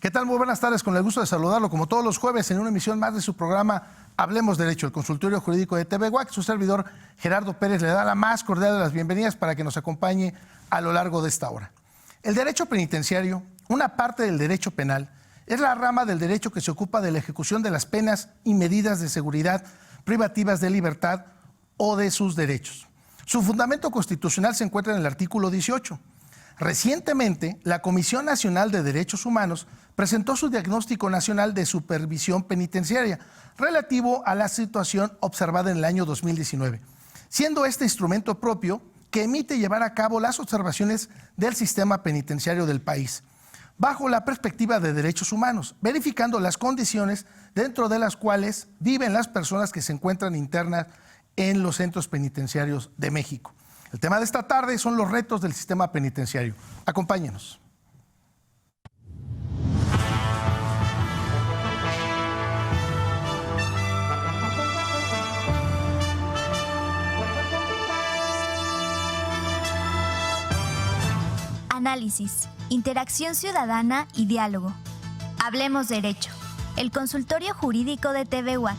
¿Qué tal? Muy buenas tardes, con el gusto de saludarlo como todos los jueves en una emisión más de su programa Hablemos Derecho, el consultorio jurídico de TV WAC. Su servidor Gerardo Pérez le da la más cordial de las bienvenidas para que nos acompañe a lo largo de esta hora. El derecho penitenciario, una parte del derecho penal, es la rama del derecho que se ocupa de la ejecución de las penas y medidas de seguridad privativas de libertad o de sus derechos. Su fundamento constitucional se encuentra en el artículo 18. Recientemente, la Comisión Nacional de Derechos Humanos presentó su diagnóstico nacional de supervisión penitenciaria relativo a la situación observada en el año 2019, siendo este instrumento propio que emite y llevar a cabo las observaciones del sistema penitenciario del país, bajo la perspectiva de derechos humanos, verificando las condiciones dentro de las cuales viven las personas que se encuentran internas en los centros penitenciarios de México. El tema de esta tarde son los retos del sistema penitenciario. Acompáñenos. Análisis, interacción ciudadana y diálogo. Hablemos Derecho, el consultorio jurídico de TV WAC.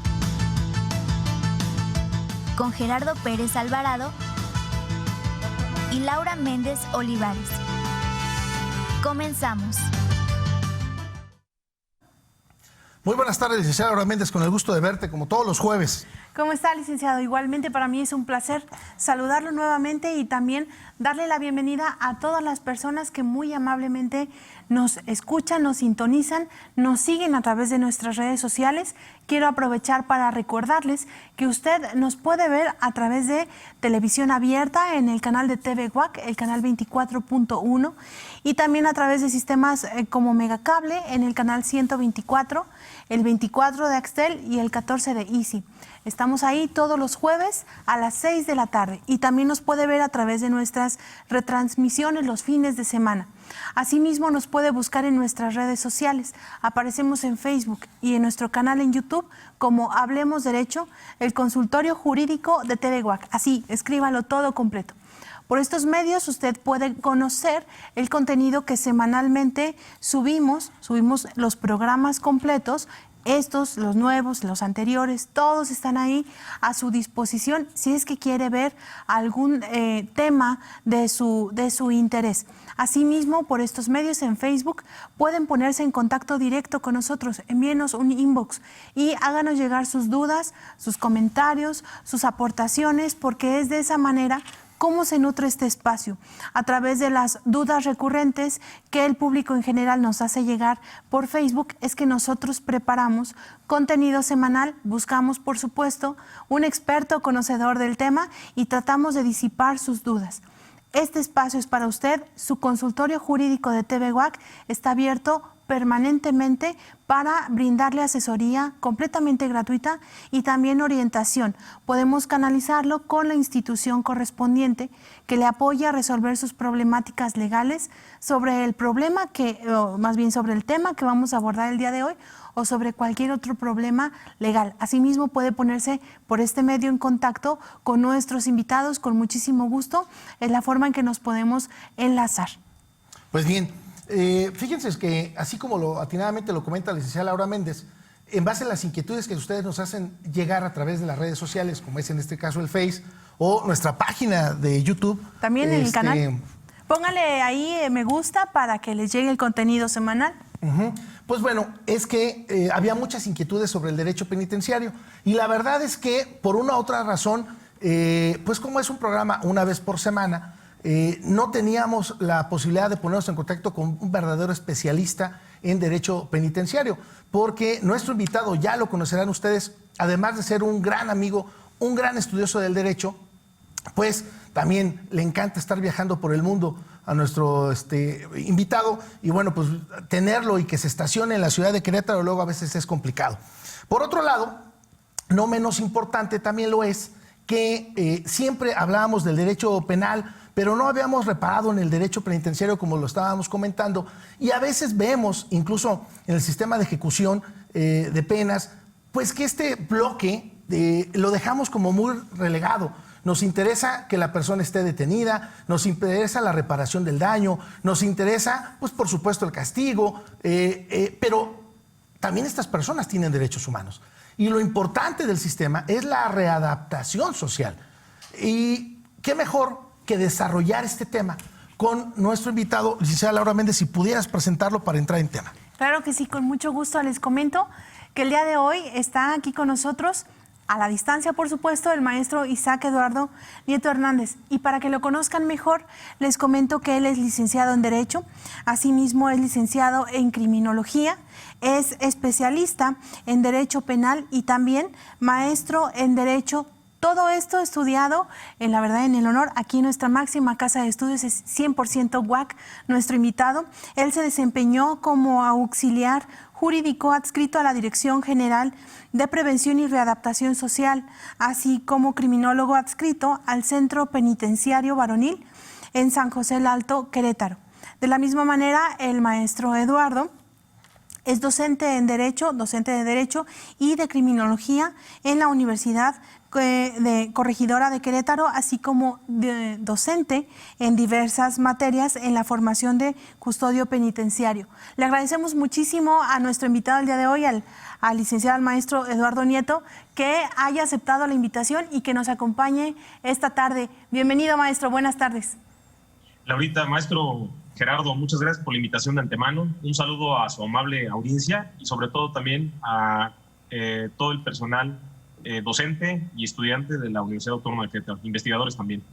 Con Gerardo Pérez Alvarado y Laura Méndez Olivares. Comenzamos. Muy buenas tardes, licenciada Laura Méndez, con el gusto de verte como todos los jueves. ¿Cómo está, licenciado? Igualmente para mí es un placer saludarlo nuevamente y también darle la bienvenida a todas las personas que muy amablemente nos escuchan, nos sintonizan, nos siguen a través de nuestras redes sociales. Quiero aprovechar para recordarles que usted nos puede ver a través de televisión abierta en el canal de TV WAC, el canal 24.1, y también a través de sistemas como Megacable en el canal 124, el 24 de Axtel y el 14 de Easy. Estamos ahí todos los jueves a las 6 de la tarde y también nos puede ver a través de nuestras retransmisiones los fines de semana. Asimismo nos puede buscar en nuestras redes sociales. Aparecemos en Facebook y en nuestro canal en YouTube como Hablemos Derecho, el consultorio jurídico de TV WAC. Así, escríbalo todo completo. Por estos medios usted puede conocer el contenido que semanalmente subimos los programas completos. Estos, los nuevos, los anteriores, todos están ahí a su disposición si es que quiere ver algún tema de su interés. Asimismo, por estos medios en Facebook pueden ponerse en contacto directo con nosotros, envíenos un inbox y háganos llegar sus dudas, sus comentarios, sus aportaciones, porque es de esa manera cómo se nutre este espacio, a través de las dudas recurrentes que el público en general nos hace llegar por Facebook. Es que nosotros preparamos contenido semanal, buscamos por supuesto un experto conocedor del tema y tratamos de disipar sus dudas. Este espacio es para usted, su consultorio jurídico de TV WAC está abierto permanentemente para brindarle asesoría completamente gratuita y también orientación. Podemos canalizarlo con la institución correspondiente que le apoya a resolver sus problemáticas legales sobre el problema o más bien sobre el tema que vamos a abordar el día de hoy o sobre cualquier otro problema legal. Asimismo puede ponerse por este medio en contacto con nuestros invitados con muchísimo gusto. Es la forma en que nos podemos enlazar. Pues bien, fíjense que así como atinadamente lo comenta la licenciada Laura Méndez, en base a las inquietudes que ustedes nos hacen llegar a través de las redes sociales, como es en este caso el Face o nuestra página de YouTube. También en el canal. Póngale ahí me gusta para que les llegue el contenido semanal. Pues bueno, es que había muchas inquietudes sobre el derecho penitenciario y la verdad es que por una u otra razón, pues como es un programa una vez por semana, no teníamos la posibilidad de ponernos en contacto con un verdadero especialista en derecho penitenciario, porque nuestro invitado, ya lo conocerán ustedes, además de ser un gran amigo, un gran estudioso del derecho, pues también le encanta estar viajando por el mundo a nuestro invitado y bueno, pues tenerlo y que se estacione en la ciudad de Querétaro luego a veces es complicado. Por otro lado, no menos importante también lo es que siempre hablábamos del derecho penal, pero no habíamos reparado en el derecho penitenciario como lo estábamos comentando y a veces vemos incluso en el sistema de ejecución de penas pues que este bloque lo dejamos como muy relegado. Nos interesa que la persona esté detenida, nos interesa la reparación del daño, nos interesa, pues por supuesto, el castigo, pero también estas personas tienen derechos humanos. Y lo importante del sistema es la readaptación social. Y qué mejor que desarrollar este tema con nuestro invitado, licenciada Laura Méndez, si pudieras presentarlo para entrar en tema. Claro que sí, con mucho gusto. Les comento que el día de hoy está aquí con nosotros, a la distancia, por supuesto, el maestro Isaac Eduardo Nieto Hernández. Y para que lo conozcan mejor, les comento que él es licenciado en Derecho, asimismo es licenciado en Criminología, es especialista en Derecho Penal y también maestro en Derecho. Todo esto estudiado, en la verdad, en el honor, aquí en nuestra máxima casa de estudios, es 100% UAC, nuestro invitado. Él se desempeñó como auxiliar jurídico adscrito a la Dirección General de Prevención y Readaptación Social, así como criminólogo adscrito al Centro Penitenciario Varonil en San José el Alto, Querétaro. De la misma manera, el maestro Eduardo es docente de Derecho y de Criminología en la Universidad de Corregidora de Querétaro, así como docente en diversas materias en la formación de custodio penitenciario. Le agradecemos muchísimo a nuestro invitado el día de hoy, al licenciado, al maestro Eduardo Nieto, que haya aceptado la invitación y que nos acompañe esta tarde. Bienvenido, maestro. Buenas tardes. Laurita, maestro Gerardo, muchas gracias por la invitación de antemano. Un saludo a su amable audiencia y sobre todo también a todo el personal docente y estudiante de la Universidad Autónoma de Querétaro, investigadores también,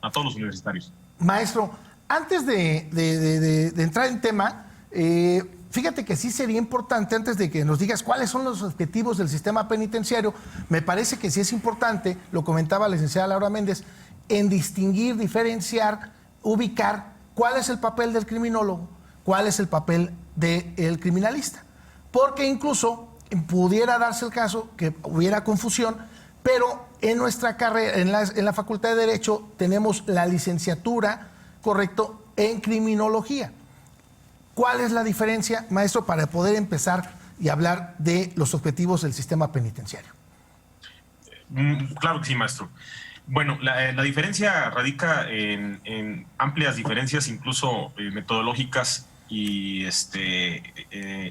a todos los universitarios. Maestro, antes de entrar en tema, fíjate que sí sería importante, antes de que nos digas cuáles son los objetivos del sistema penitenciario, me parece que sí es importante, lo comentaba la licenciada Laura Méndez, en distinguir, diferenciar, ubicar cuál es el papel del criminólogo, cuál es el papel del criminalista. Porque incluso pudiera darse el caso que hubiera confusión, pero en nuestra carrera, en la Facultad de Derecho, tenemos la licenciatura, correcto, en criminología. ¿Cuál es la diferencia, maestro, para poder empezar y hablar de los objetivos del sistema penitenciario? Claro que sí, maestro. Bueno, la diferencia radica en amplias diferencias, incluso metodológicas y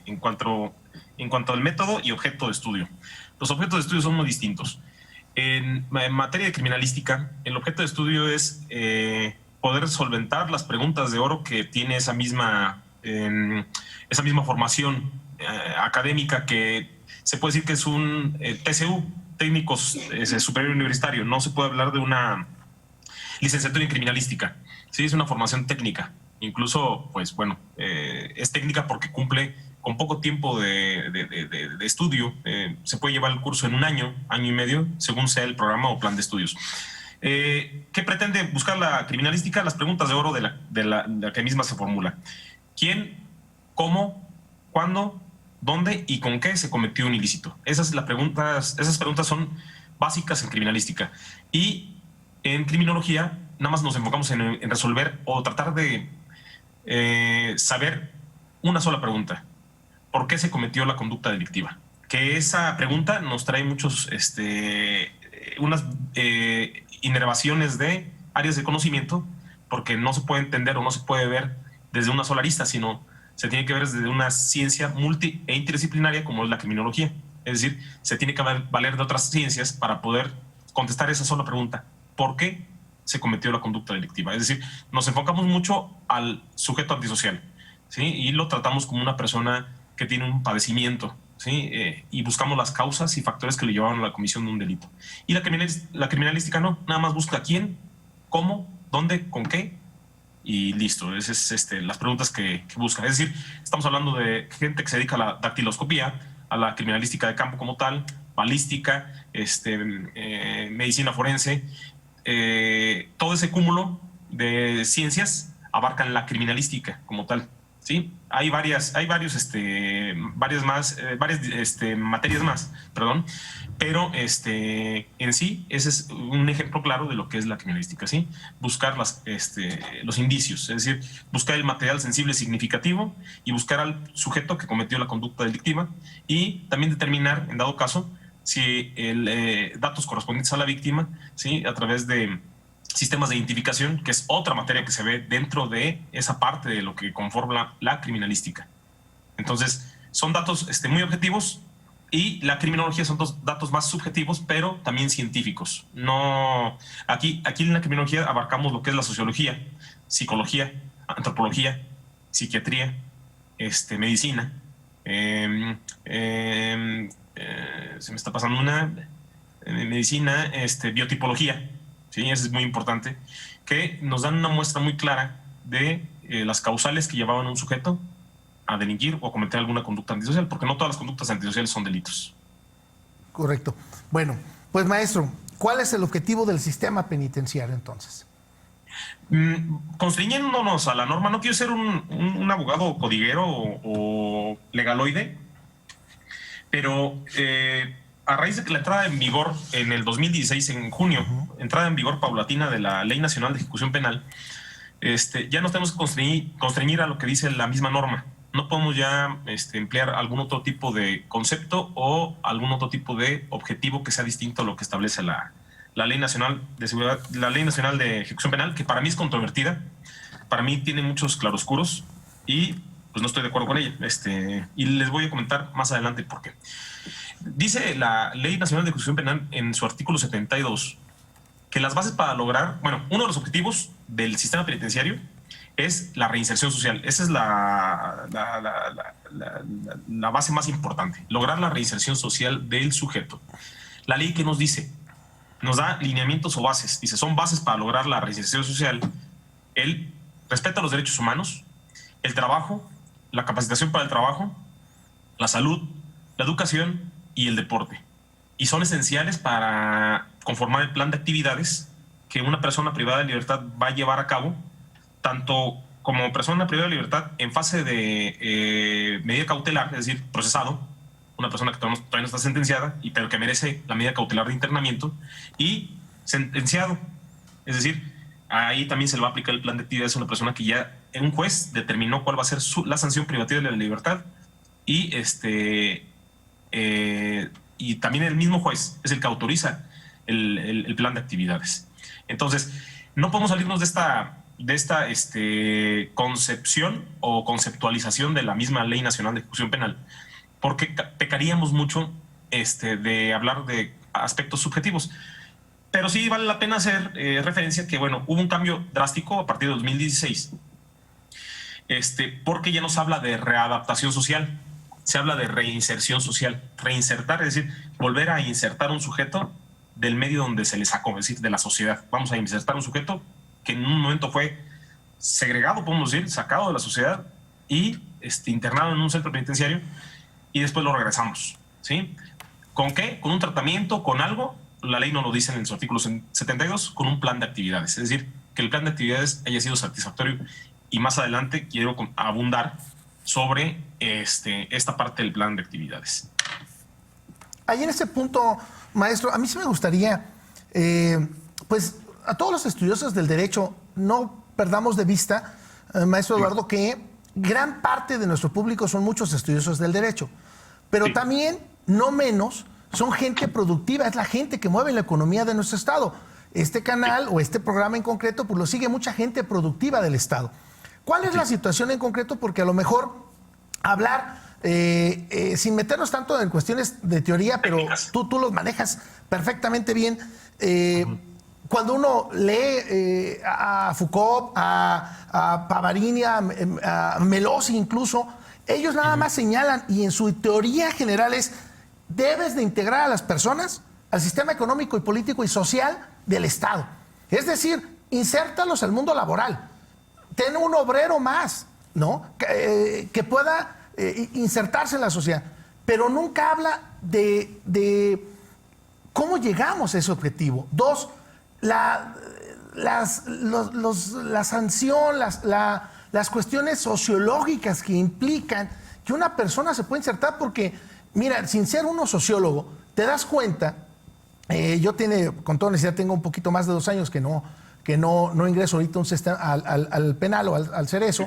en cuanto al método y objeto de estudio. Los objetos de estudio son muy distintos. En materia de criminalística, el objeto de estudio es poder solventar las preguntas de oro que tiene esa misma formación académica, que se puede decir que es un TCU, técnico superior universitario. No se puede hablar de una licenciatura en criminalística. Sí, es una formación técnica. Incluso, pues bueno, es técnica porque cumple con poco tiempo de estudio. Se puede llevar el curso en un año, año y medio, según sea el programa o plan de estudios. ¿Qué pretende buscar la criminalística? Las preguntas de oro de la que misma se formula. ¿Quién, cómo, cuándo, dónde y con qué se cometió un ilícito? Esas preguntas son básicas en criminalística. Y en criminología nada más nos enfocamos en resolver o tratar de saber una sola pregunta. ¿Por qué se cometió la conducta delictiva? Que esa pregunta nos trae unas inervaciones de áreas de conocimiento, porque no se puede entender o no se puede ver desde una sola arista, sino se tiene que ver desde una ciencia multi e interdisciplinaria como es la criminología. Es decir, se tiene que valer de otras ciencias para poder contestar esa sola pregunta. ¿Por qué se cometió la conducta delictiva? Es decir, nos enfocamos mucho al sujeto antisocial, ¿sí? Y lo tratamos como una persona que tiene un padecimiento, ¿sí? Y buscamos las causas y factores que le llevaron a la comisión de un delito. Y la criminalística no, nada más busca quién, cómo, dónde, con qué, y listo. Esas es las preguntas que busca. Es decir, estamos hablando de gente que se dedica a la dactiloscopía, a la criminalística de campo como tal, balística, medicina forense. Todo ese cúmulo de ciencias abarcan la criminalística como tal, ¿sí? Hay varias materias más, perdón, pero en sí ese es un ejemplo claro de lo que es la criminalística, ¿sí? Buscar los indicios, es decir, buscar el material sensible significativo y buscar al sujeto que cometió la conducta delictiva y también determinar, en dado caso, si datos correspondientes a la víctima, ¿sí? A través de sistemas de identificación, que es otra materia que se ve dentro de esa parte de lo que conforma la criminalística. Entonces, son datos muy objetivos, y la criminología son datos más subjetivos, pero también científicos. No, aquí en la criminología abarcamos lo que es la sociología, psicología, antropología, psiquiatría, medicina. Se me está pasando una, medicina, biotipología. Sí, eso es muy importante, que nos dan una muestra muy clara de las causales que llevaban a un sujeto a delinquir o a cometer alguna conducta antisocial, porque no todas las conductas antisociales son delitos. Correcto. Bueno, pues maestro, ¿cuál es el objetivo del sistema penitenciario entonces? Constriñéndonos a la norma, no quiero ser un abogado codiguero o legaloide, pero a raíz de que la entrada en vigor en el 2016, en junio, entrada en vigor paulatina de la Ley Nacional de Ejecución Penal, ya nos tenemos que constreñir a lo que dice la misma norma. No podemos ya emplear algún otro tipo de concepto o algún otro tipo de objetivo que sea distinto a lo que establece la Ley Nacional de Seguridad, la Ley Nacional de Ejecución Penal, que para mí es controvertida, para mí tiene muchos claroscuros y pues no estoy de acuerdo con ella. Y les voy a comentar más adelante por qué. Dice la Ley Nacional de Ejecución Penal en su artículo 72 que las bases para lograr, bueno, uno de los objetivos del sistema penitenciario es la reinserción social. Esa es la base más importante, lograr la reinserción social del sujeto. La ley que nos dice, nos da lineamientos o bases, dice, son bases para lograr la reinserción social, el respeto a los derechos humanos, el trabajo, la capacitación para el trabajo, la salud, la educación y el deporte. Y son esenciales para conformar el plan de actividades que una persona privada de libertad va a llevar a cabo, tanto como persona privada de libertad en fase de medida cautelar, es decir, procesado, una persona que todavía no está sentenciada, pero que merece la medida cautelar de internamiento, y sentenciado, es decir, ahí también se le va a aplicar el plan de actividades a una persona que ya un juez determinó cuál va a ser la sanción privativa de la libertad, y también el mismo juez es el que autoriza el plan de actividades. Entonces, no podemos salirnos de esta concepción o conceptualización de la misma Ley Nacional de Ejecución Penal, porque pecaríamos mucho de hablar de aspectos subjetivos. Pero sí vale la pena hacer referencia que, bueno, hubo un cambio drástico a partir de 2016, porque ya no se habla de readaptación social, se habla de reinserción social. Reinsertar, es decir, volver a insertar un sujeto del medio donde se le sacó, es decir, de la sociedad. Vamos a insertar un sujeto que en un momento fue segregado, podemos decir, sacado de la sociedad y internado en un centro penitenciario, y después lo regresamos, ¿sí? ¿Con qué? Con un tratamiento, con algo. La ley no lo dice en su artículo 72, con un plan de actividades. Es decir, que el plan de actividades haya sido satisfactorio, y más adelante quiero abundar sobre esta parte del plan de actividades. Ahí en ese punto, maestro, a mí sí me gustaría, pues a todos los estudiosos del derecho, no perdamos de vista, maestro Eduardo, que gran parte de nuestro público son muchos estudiosos del derecho, pero también, no menos, son gente productiva, es la gente que mueve la economía de nuestro Estado. Este canal o este programa en concreto, pues lo sigue mucha gente productiva del Estado. ¿Cuál es la situación en concreto? Porque a lo mejor hablar, sin meternos tanto en cuestiones de teoría, pero tú los manejas perfectamente bien. Cuando uno lee a Foucault, a Pavarini, a Melosi incluso, ellos nada más señalan, y en su teoría general es, debes de integrar a las personas al sistema económico y político y social del Estado. Es decir, insértalos al mundo laboral. Ten un obrero más, ¿no? Que pueda insertarse en la sociedad. Pero nunca habla de cómo llegamos a ese objetivo. Dos, la sanción, las cuestiones sociológicas que implican que una persona se puede insertar, porque, mira, sin ser uno sociólogo, te das cuenta, yo con toda necesidad tengo un poquito más de 2 años que no ingreso ahorita al penal o al Cerezo,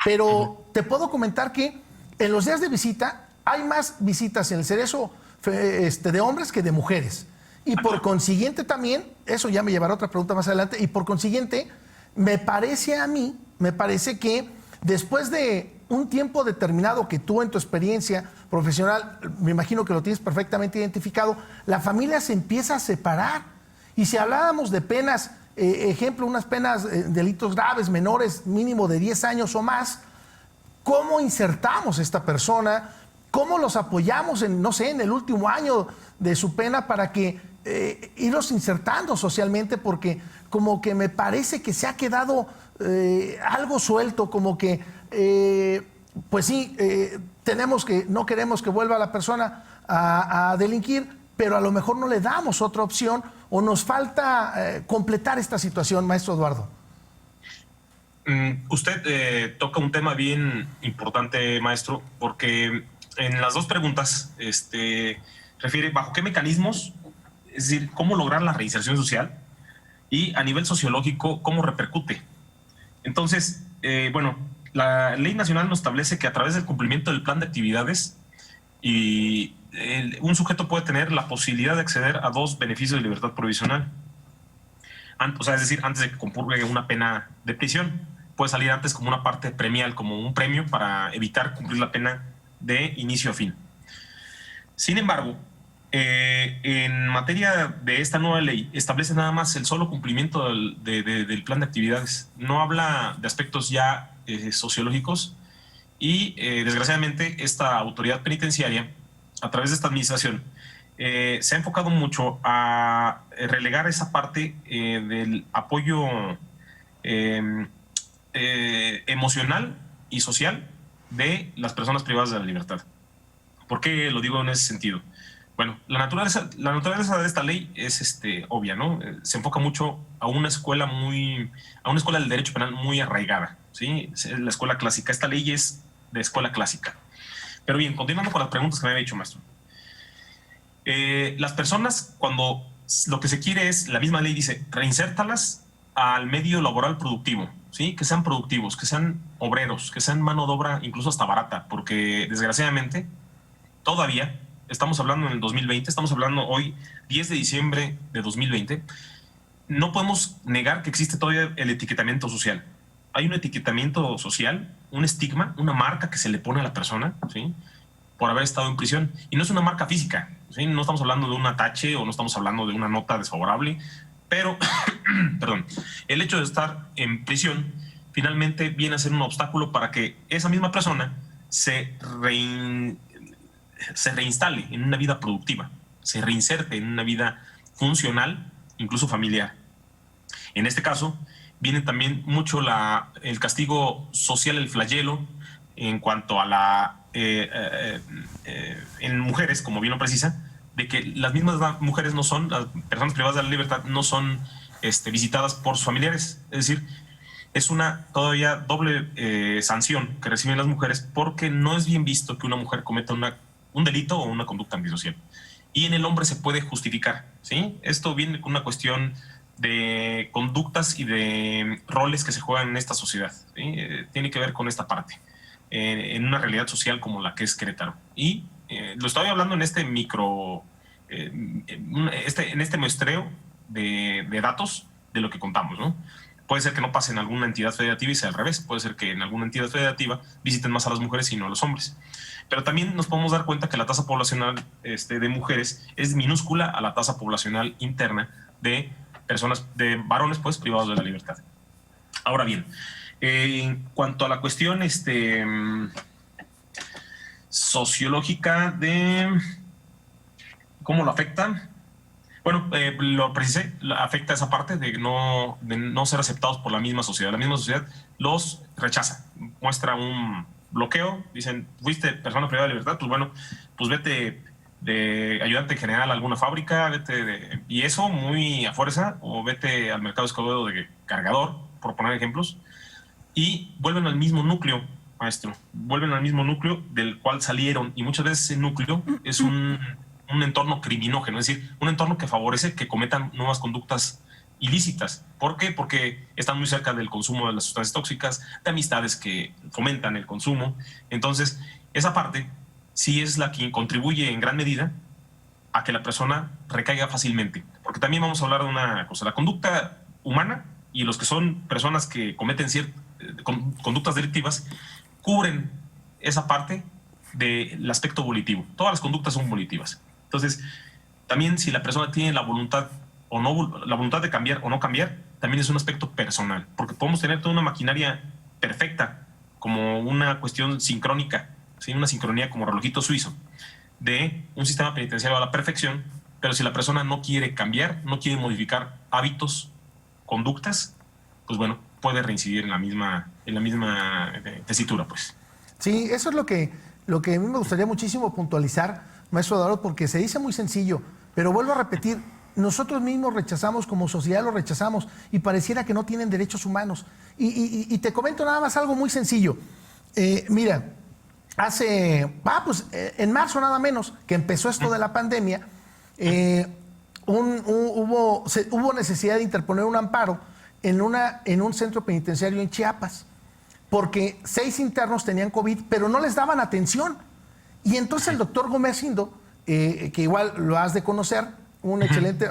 pero te puedo comentar que en los días de visita hay más visitas en el Cerezo de hombres que de mujeres. Y por consiguiente también, eso ya me llevará a otra pregunta más adelante, y por consiguiente, me parece que después de un tiempo determinado que tú en tu experiencia profesional, me imagino que lo tienes perfectamente identificado, la familia se empieza a separar. Y si hablábamos de penas, ejemplo, unas penas, delitos graves, menores, mínimo de 10 años o más, ¿cómo insertamos a esta persona? ¿Cómo los apoyamos en, no sé, en el último año de su pena para que irlos insertando socialmente? Porque como que me parece que se ha quedado algo suelto, como que, pues sí, no queremos que vuelva la persona a delinquir, pero a lo mejor no le damos otra opción o nos falta completar esta situación, maestro Eduardo. Usted toca un tema bien importante, maestro, porque en las dos preguntas refiere bajo qué mecanismos, es decir, cómo lograr la reinserción social y a nivel sociológico, cómo repercute. Entonces, bueno, la ley nacional nos establece que a través del cumplimiento del plan de actividades un sujeto puede tener la posibilidad de acceder a 2 beneficios de libertad provisional. O sea, es decir, antes de que compurgue una pena de prisión, puede salir antes como una parte premial, como un premio para evitar cumplir la pena de inicio a fin. Sin embargo, en materia de esta nueva ley, establece nada más el solo cumplimiento del plan de actividades. No habla de aspectos ya sociológicos y, desgraciadamente, esta autoridad penitenciaria, a través de esta administración, se ha enfocado mucho a relegar esa parte del apoyo emocional y social de las personas privadas de la libertad. ¿Por qué lo digo en ese sentido? Bueno, la naturaleza de esta ley es obvia, ¿no? Se enfoca mucho a una escuela del derecho penal muy arraigada, ¿sí? La escuela clásica. Esta ley es de escuela clásica. Pero bien, continuando con las preguntas que me había dicho, maestro. Las personas, cuando lo que se quiere es, la misma ley dice, reinsértalas al medio laboral productivo, ¿sí? Que sean productivos, que sean obreros, que sean mano de obra incluso hasta barata, porque desgraciadamente todavía estamos hablando en el 2020, estamos hablando hoy 10 de diciembre de 2020, no podemos negar que existe todavía el etiquetamiento social. Hay un etiquetamiento social, un estigma, una marca que se le pone a la persona, ¿sí? Por haber estado en prisión. Y no es una marca física, ¿sí? No estamos hablando de un tache o no estamos hablando de una nota desfavorable, pero perdón, el hecho de estar en prisión finalmente viene a ser un obstáculo para que esa misma persona se reinstale en una vida productiva, se reinserte en una vida funcional, incluso familiar. En este caso, viene también mucho el castigo social, el flagelo, en cuanto a en mujeres, como bien lo precisa, de que las mismas mujeres no son, las personas privadas de la libertad no son visitadas por sus familiares. Es decir, es una todavía doble sanción que reciben las mujeres, porque no es bien visto que una mujer cometa un delito o una conducta antisocial. Y en el hombre se puede justificar, ¿sí? Esto viene con una cuestión de conductas y de roles que se juegan en esta sociedad, ¿sí? Tiene que ver con esta parte, en una realidad social como la que es Querétaro. Y lo estoy hablando en este en este muestreo de datos de lo que contamos, ¿no? Puede ser que no pase en alguna entidad federativa y sea al revés. Puede ser que en alguna entidad federativa visiten más a las mujeres y no a los hombres. Pero también nos podemos dar cuenta que la tasa poblacional de mujeres es minúscula a la tasa poblacional interna de varones, pues, privados de la libertad. Ahora bien, en cuanto a la cuestión sociológica de cómo lo afecta, bueno, lo precisé, afecta esa parte de no ser aceptados por la misma sociedad. La misma sociedad los rechaza, muestra un bloqueo, dicen, fuiste persona privada de libertad, pues bueno, pues vete de ayudante general a alguna fábrica, y eso muy a fuerza, o vete al mercado escobedo de cargador, por poner ejemplos, y vuelven al mismo núcleo, maestro, vuelven al mismo núcleo del cual salieron, y muchas veces ese núcleo es un entorno criminógeno, es decir, un entorno que favorece que cometan nuevas conductas ilícitas. ¿Por qué? Porque están muy cerca del consumo de las sustancias tóxicas, de amistades que fomentan el consumo. Entonces, esa parte sí es la que contribuye en gran medida a que la persona recaiga fácilmente. Porque también vamos a hablar de una cosa, la conducta humana y los que son personas que cometen conductas delictivas cubren esa parte del aspecto volitivo. Todas las conductas son volitivas. Entonces, también si la persona tiene la voluntad o no, la voluntad de cambiar o no cambiar, también es un aspecto personal, porque podemos tener toda una maquinaria perfecta, como una cuestión sincrónica, ¿sí? Una sincronía como relojito suizo, de un sistema penitenciario a la perfección, pero si la persona no quiere cambiar, no quiere modificar hábitos, conductas, pues bueno, puede reincidir en la misma tesitura, pues. Sí, eso es lo que a mí me gustaría muchísimo puntualizar, maestro Eduardo, porque se dice muy sencillo, pero vuelvo a repetir, nosotros mismos rechazamos, como sociedad lo rechazamos, y pareciera que no tienen derechos humanos. Y te comento nada más algo muy sencillo. Mira, en marzo nada menos, que empezó esto de la pandemia, hubo necesidad de interponer un amparo en un centro penitenciario en Chiapas, porque 6 internos tenían COVID, pero no les daban atención. Y entonces el doctor Gómez Indo, que igual lo has de conocer, un excelente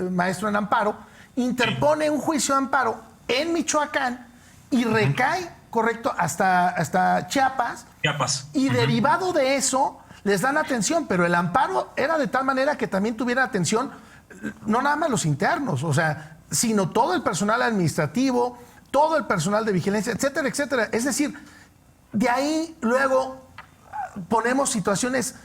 maestro en amparo, interpone un juicio de amparo en Michoacán y recae, correcto, hasta Chiapas. Y derivado de eso, les dan atención, pero el amparo era de tal manera que también tuviera atención, no nada más los internos, o sea, sino todo el personal administrativo, todo el personal de vigilancia, etcétera, etcétera. Es decir, de ahí luego ponemos situaciones,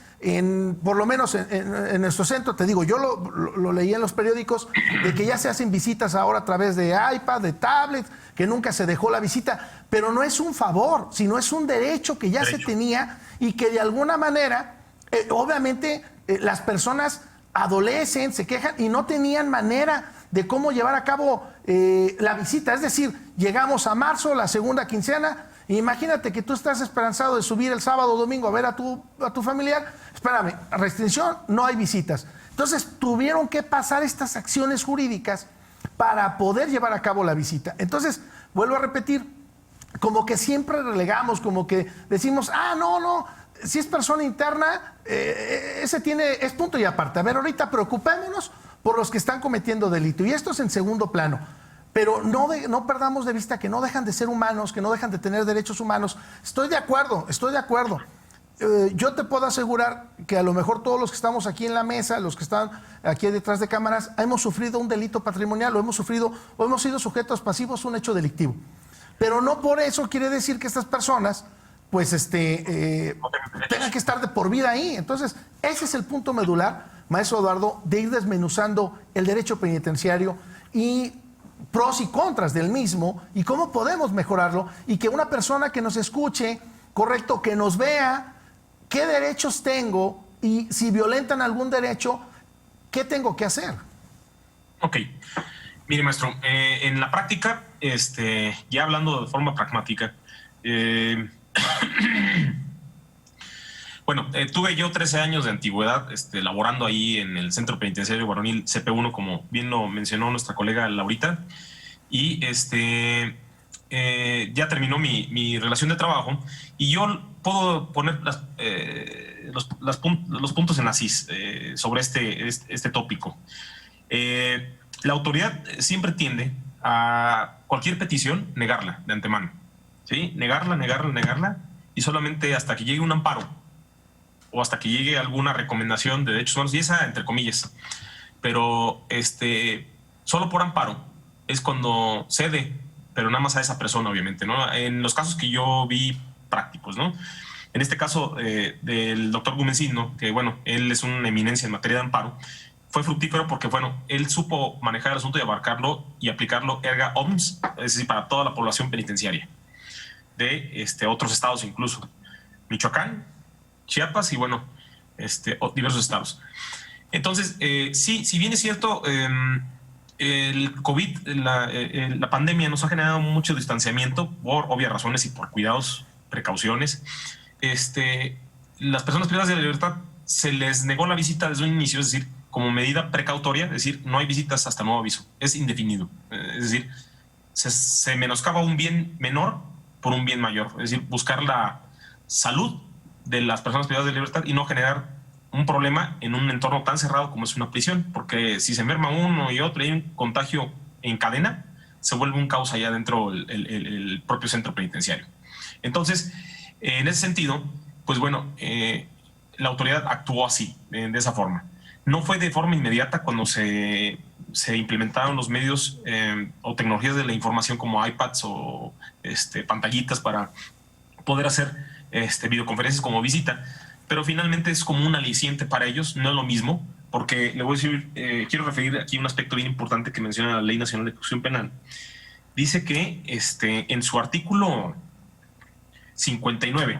por lo menos en nuestro centro, te digo, yo lo leí en los periódicos, de que ya se hacen visitas ahora a través de iPad, de tablet, que nunca se dejó la visita, pero no es un favor, sino es un derecho que ya se tenía y que de alguna manera, obviamente, las personas adolecen, se quejan y no tenían manera de cómo llevar a cabo la visita. Es decir, llegamos a marzo, la segunda quincena, e imagínate que tú estás esperanzado de subir el sábado o domingo a ver a tu familiar. Espérame, restricción, no hay visitas. Entonces tuvieron que pasar estas acciones jurídicas para poder llevar a cabo la visita. Entonces, vuelvo a repetir, como que siempre relegamos, como que decimos, no, si es persona interna, es punto y aparte. A ver, ahorita preocupémonos por los que están cometiendo delito. Y esto es en segundo plano. Pero no perdamos de vista que no dejan de ser humanos, que no dejan de tener derechos humanos. Estoy de acuerdo. Yo te puedo asegurar que a lo mejor todos los que estamos aquí en la mesa, los que están aquí detrás de cámaras, hemos sufrido un delito patrimonial, o hemos sido sujetos pasivos a un hecho delictivo. Pero no por eso quiere decir que estas personas pues tengan que estar de por vida ahí. Entonces, ese es el punto medular, maestro Eduardo, de ir desmenuzando el derecho penitenciario y pros y contras del mismo y cómo podemos mejorarlo, y que una persona que nos escuche, correcto, que nos vea qué derechos tengo y si violentan algún derecho, qué tengo que hacer. Ok. Mire, maestro, en la práctica, ya hablando de forma pragmática, bueno, tuve yo 13 años de antigüedad laborando ahí en el Centro Penitenciario Varonil CP1, como bien lo mencionó nuestra colega Laurita, y ya terminó mi relación de trabajo, y yo puedo poner los puntos en las is sobre este tópico. La autoridad siempre tiende a cualquier petición negarla de antemano, ¿sí? Negarla, y solamente hasta que llegue un amparo o hasta que llegue alguna recomendación de derechos humanos, y esa entre comillas, pero solo por amparo es cuando cede, pero nada más a esa persona, obviamente, ¿no? En los casos que yo vi prácticos, ¿no? En este caso del doctor Gómez Indo, que bueno, él es una eminencia en materia de amparo, fue fructífero porque, bueno, él supo manejar el asunto y abarcarlo y aplicarlo erga omnes, es decir, para toda la población penitenciaria de otros estados, incluso Michoacán, Chiapas y, bueno, diversos estados. Entonces, sí, si bien es cierto, el COVID, la pandemia nos ha generado mucho distanciamiento por obvias razones y por cuidados, precauciones. Las personas privadas de la libertad se les negó la visita desde un inicio, es decir, como medida precautoria, es decir, no hay visitas hasta nuevo aviso, es indefinido. Es decir, se menoscaba un bien menor por un bien mayor, es decir, buscar la salud de las personas privadas de libertad y no generar un problema en un entorno tan cerrado como es una prisión, porque si se enferma uno y otro y hay un contagio en cadena, se vuelve un caos allá dentro el propio centro penitenciario. Entonces, en ese sentido, pues bueno, la autoridad actuó así, de esa forma. No fue de forma inmediata cuando se implementaron los medios o tecnologías de la información como iPads o pantallitas para poder hacer videoconferencias como visita, pero finalmente es como un aliciente para ellos, no es lo mismo, porque le voy a decir, quiero referir aquí un aspecto bien importante que menciona la Ley Nacional de Ejecución Penal. Dice que en su artículo 59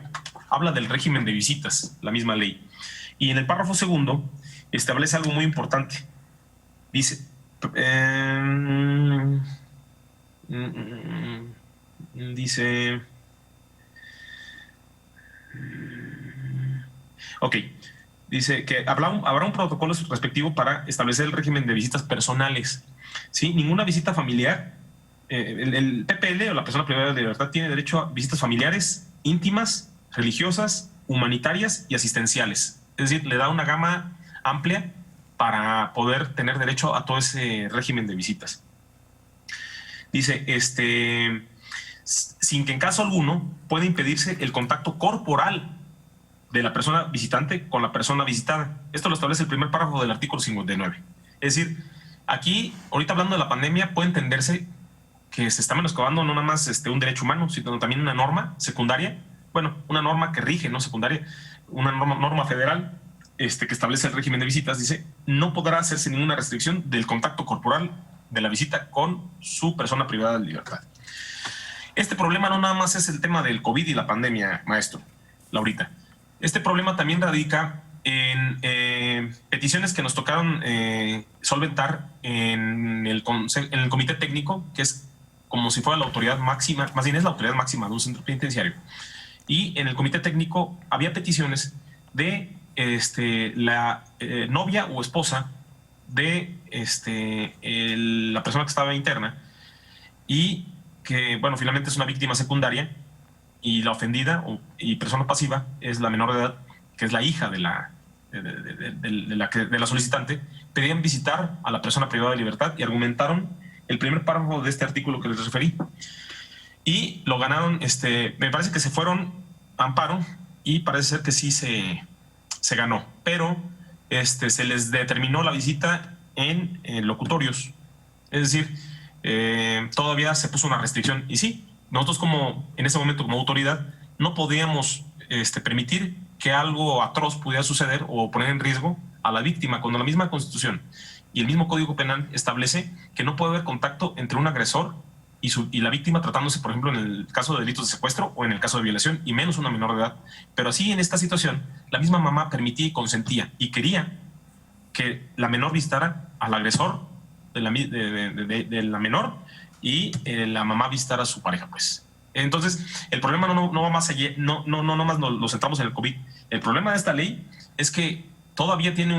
habla del régimen de visitas, la misma ley, y en el párrafo segundo establece algo muy importante. Dice, dice que habrá un protocolo respectivo para establecer el régimen de visitas personales. ¿Sí? Ninguna visita familiar, el PPL o la persona privada de libertad tiene derecho a visitas familiares, íntimas, religiosas, humanitarias y asistenciales. Es decir, le da una gama amplia para poder tener derecho a todo ese régimen de visitas. Dice, sin que en caso alguno pueda impedirse el contacto corporal de la persona visitante con la persona visitada. Esto lo establece el primer párrafo del artículo 59. Es decir, aquí, ahorita hablando de la pandemia, puede entenderse que se está menoscabando no nada más un derecho humano, sino también una norma secundaria, bueno, una norma que rige, no secundaria, una norma federal que establece el régimen de visitas. Dice, no podrá hacerse ninguna restricción del contacto corporal de la visita con su persona privada de libertad. Este problema no nada más es el tema del COVID y la pandemia, maestro, Laurita. Este problema también radica en peticiones que nos tocaron solventar en el comité técnico, que es como si fuera la autoridad máxima, más bien es la autoridad máxima de un centro penitenciario. Y en el comité técnico había peticiones de la novia o esposa de la persona que estaba interna y que, bueno, finalmente es una víctima secundaria, y la ofendida y persona pasiva es la menor de edad, que es la hija de la solicitante. Pedían visitar a la persona privada de libertad y argumentaron el primer párrafo de este artículo que les referí. Y lo ganaron, me parece que se fueron a amparo y parece ser que sí se ganó. Pero se les determinó la visita en locutorios. Es decir, todavía se puso una restricción. Y sí, nosotros en ese momento como autoridad no podíamos permitir que algo atroz pudiera suceder o poner en riesgo a la víctima, cuando la misma Constitución y el mismo Código Penal establece que no puede haber contacto entre un agresor y la víctima, tratándose, por ejemplo, en el caso de delitos de secuestro o en el caso de violación, y menos una menor de edad. Pero así, en esta situación, la misma mamá permitía y consentía y quería que la menor visitara al agresor de la menor y la mamá visitara a su pareja, pues. Entonces, el problema no va más allá, no más nos centramos en el COVID. El problema de esta ley es que todavía tiene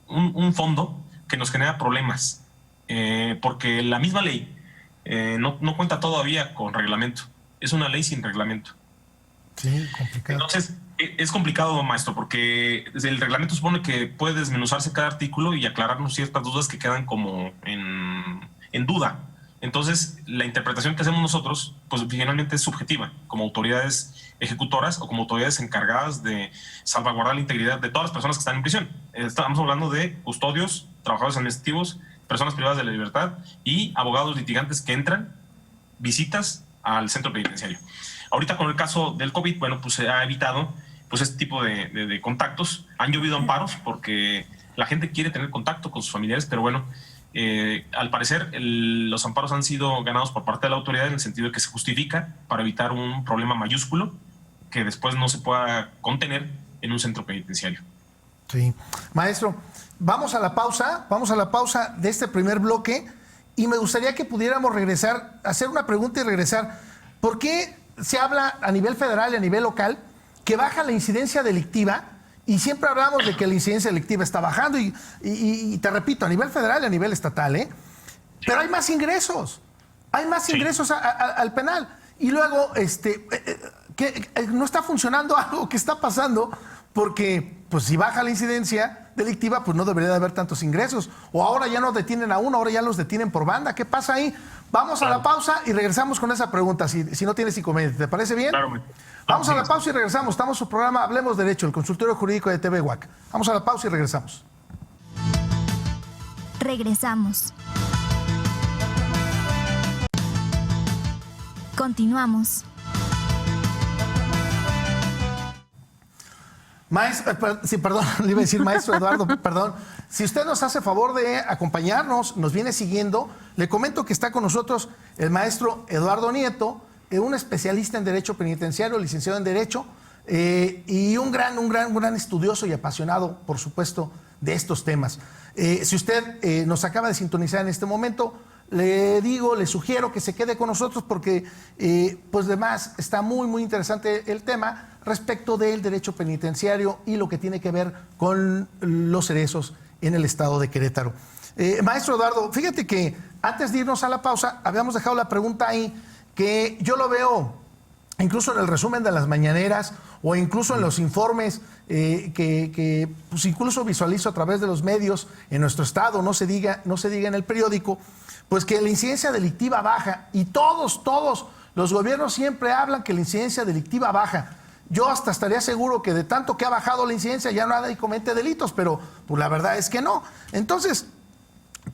un fondo que nos genera problemas, porque la misma ley no cuenta todavía con reglamento. Es una ley sin reglamento. Sí, complicado. Entonces, es complicado, maestro, porque el reglamento supone que puede desmenuzarse cada artículo y aclararnos ciertas dudas que quedan como en duda. Entonces, la interpretación que hacemos nosotros, pues finalmente es subjetiva, como autoridades ejecutoras o como autoridades encargadas de salvaguardar la integridad de todas las personas que están en prisión. Estamos hablando de custodios, trabajadores administrativos, personas privadas de la libertad y abogados litigantes que entran, visitas al centro penitenciario. Ahorita con el caso del COVID, bueno, pues se ha evitado pues este tipo de contactos. Han llovido amparos porque la gente quiere tener contacto con sus familiares, pero bueno, al parecer los amparos han sido ganados por parte de la autoridad en el sentido de que se justifica para evitar un problema mayúsculo que después no se pueda contener en un centro penitenciario. Sí. Maestro, vamos a la pausa de este primer bloque y me gustaría que pudiéramos regresar, hacer una pregunta y regresar. ¿Por qué se habla a nivel federal y a nivel local que baja la incidencia delictiva? Y siempre hablamos de que la incidencia delictiva está bajando y te repito, a nivel federal y a nivel estatal, pero hay más ingresos. Hay más ingresos al penal. Y luego, que no está funcionando algo que está pasando, porque pues si baja la incidencia delictiva, pues no debería de haber tantos ingresos. O ahora ya no detienen a uno, ahora ya los detienen por banda. ¿Qué pasa ahí? Vamos a la pausa y regresamos con esa pregunta, si no tienes inconveniente. ¿Te parece bien? Claro. Vamos a la pausa y regresamos. Estamos en su programa Hablemos Derecho, el consultorio jurídico de TV WAC. Vamos a la pausa y regresamos. Regresamos. Continuamos. Sí, perdón, le iba a decir maestro Eduardo, perdón. Si usted nos hace favor de acompañarnos, nos viene siguiendo, le comento que está con nosotros el maestro Eduardo Nieto, un especialista en Derecho Penitenciario, licenciado en Derecho, y un gran estudioso y apasionado, por supuesto, de estos temas. Si usted nos acaba de sintonizar en este momento, le sugiero que se quede con nosotros porque, pues además, está muy interesante el tema respecto del derecho penitenciario y lo que tiene que ver con los cerezos en el estado de Querétaro. Maestro Eduardo, fíjate que antes de irnos a la pausa, habíamos dejado la pregunta ahí, que yo lo veo incluso en el resumen de las mañaneras o incluso en los informes que pues incluso visualizo a través de los medios en nuestro estado, no se diga en el periódico, pues que la incidencia delictiva baja, y todos los gobiernos siempre hablan que la incidencia delictiva baja. Yo hasta estaría seguro que de tanto que ha bajado la incidencia ya nadie comete delitos, pero pues la verdad es que no. Entonces,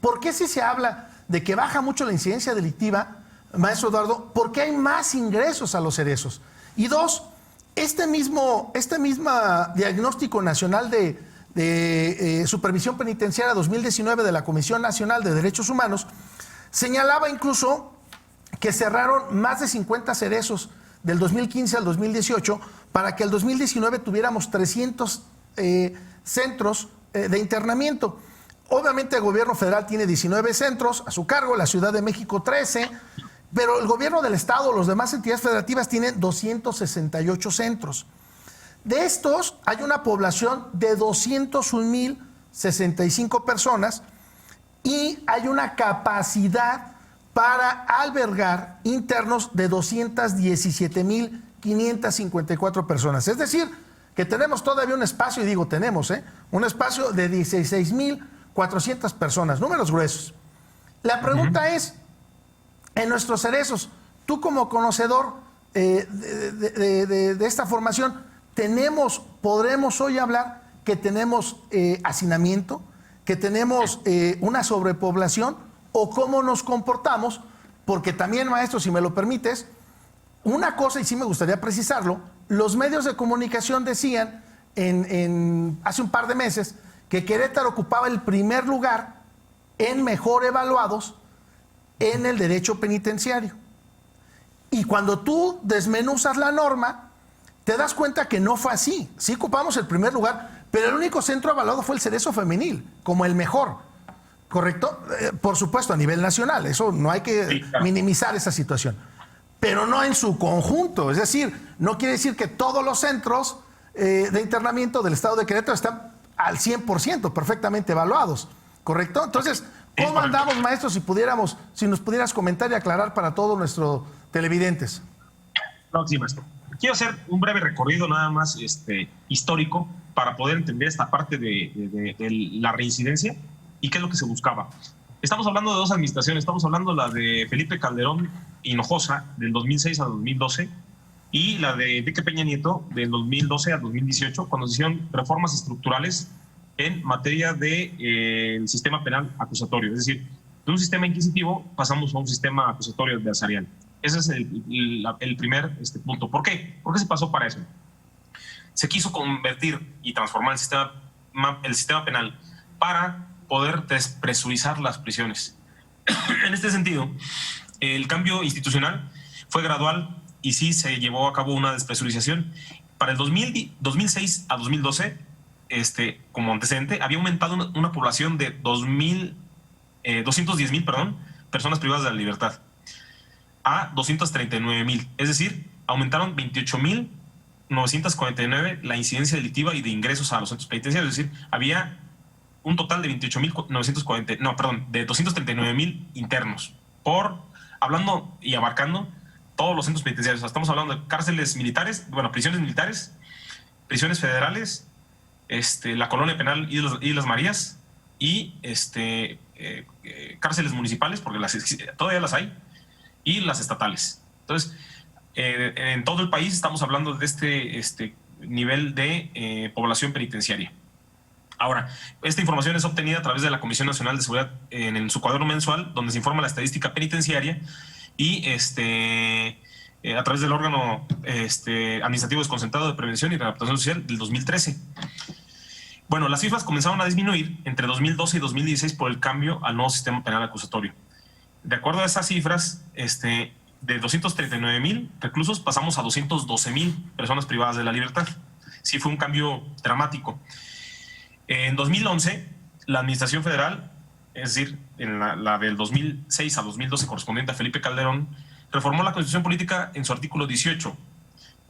¿por qué si se habla de que baja mucho la incidencia delictiva, maestro Eduardo? ¿Por qué hay más ingresos a los cerezos? Y dos, este mismo diagnóstico nacional de supervisión penitenciaria 2019 de la Comisión Nacional de Derechos Humanos señalaba incluso que cerraron más de 50 cerezos del 2015 al 2018 para que el 2019 tuviéramos 300 centros de internamiento. Obviamente el gobierno federal tiene 19 centros a su cargo, la Ciudad de México 13, pero el gobierno del estado, las demás entidades federativas tienen 268 centros. De estos hay una población de 201,065 personas y hay una capacidad para albergar internos de 217,554 personas. Es decir, que tenemos todavía un espacio, y digo tenemos, un espacio de 16,400 personas, números gruesos. La pregunta es, en nuestros cerezos, tú como conocedor de esta formación, podremos hoy hablar que tenemos hacinamiento, que tenemos una sobrepoblación, o cómo nos comportamos, porque también, maestro, si me lo permites, una cosa, y sí me gustaría precisarlo, los medios de comunicación decían hace un par de meses que Querétaro ocupaba el primer lugar en mejor evaluados en el derecho penitenciario. Y cuando tú desmenuzas la norma, te das cuenta que no fue así. Sí ocupamos el primer lugar, pero el único centro evaluado fue el cerezo femenil, como el mejor. ¿Correcto? Por supuesto, a nivel nacional. Eso no hay que minimizar esa situación. Pero no en su conjunto. Es decir, no quiere decir que todos los centros de internamiento del estado de Querétaro están al 100% perfectamente evaluados. ¿Correcto? Entonces, ¿cómo andamos, maestro, si nos pudieras comentar y aclarar para todos nuestros televidentes? No, sí, maestro. Quiero hacer un breve recorrido nada más histórico para poder entender esta parte de la reincidencia y qué es lo que se buscaba. Estamos hablando de dos administraciones. Estamos hablando de la de Felipe Calderón Hinojosa, del 2006 a 2012, y la de Enrique Peña Nieto, del 2012 a 2018, cuando se hicieron reformas estructurales en materia del sistema penal acusatorio. Es decir, de un sistema inquisitivo pasamos a un sistema acusatorio adversarial. Ese es el primer punto. ¿Por qué? ¿Por qué se pasó para eso? Se quiso convertir y transformar el sistema penal para poder despresurizar las prisiones. En este sentido, el cambio institucional fue gradual y sí se llevó a cabo una despresurización. Para el 2006 a 2012, como antecedente, había aumentado una población de 210,000 personas privadas de la libertad a 239,000. Es decir, aumentaron 28,949 la incidencia delictiva y de ingresos a los centros penitenciarios. Es decir, había un total de 239,000 internos, hablando y abarcando todos los centros penitenciarios. O sea, estamos hablando de cárceles militares, bueno, prisiones militares, prisiones federales, la colonia penal Islas Marías y cárceles municipales, porque todavía las hay, y las estatales. Entonces, en todo el país estamos hablando de este nivel de población penitenciaria. Ahora, esta información es obtenida a través de la Comisión Nacional de Seguridad en su cuaderno mensual, donde se informa la estadística penitenciaria y a través del órgano administrativo desconcentrado de prevención y readaptación social del 2013. Bueno, las cifras comenzaron a disminuir entre 2012 y 2016 por el cambio al nuevo sistema penal acusatorio. De acuerdo a esas cifras, de 239,000 reclusos pasamos a 212,000 personas privadas de la libertad. Sí fue un cambio dramático. En 2011, la Administración Federal, es decir, en la del 2006 a 2012 correspondiente a Felipe Calderón, reformó la Constitución Política en su artículo 18,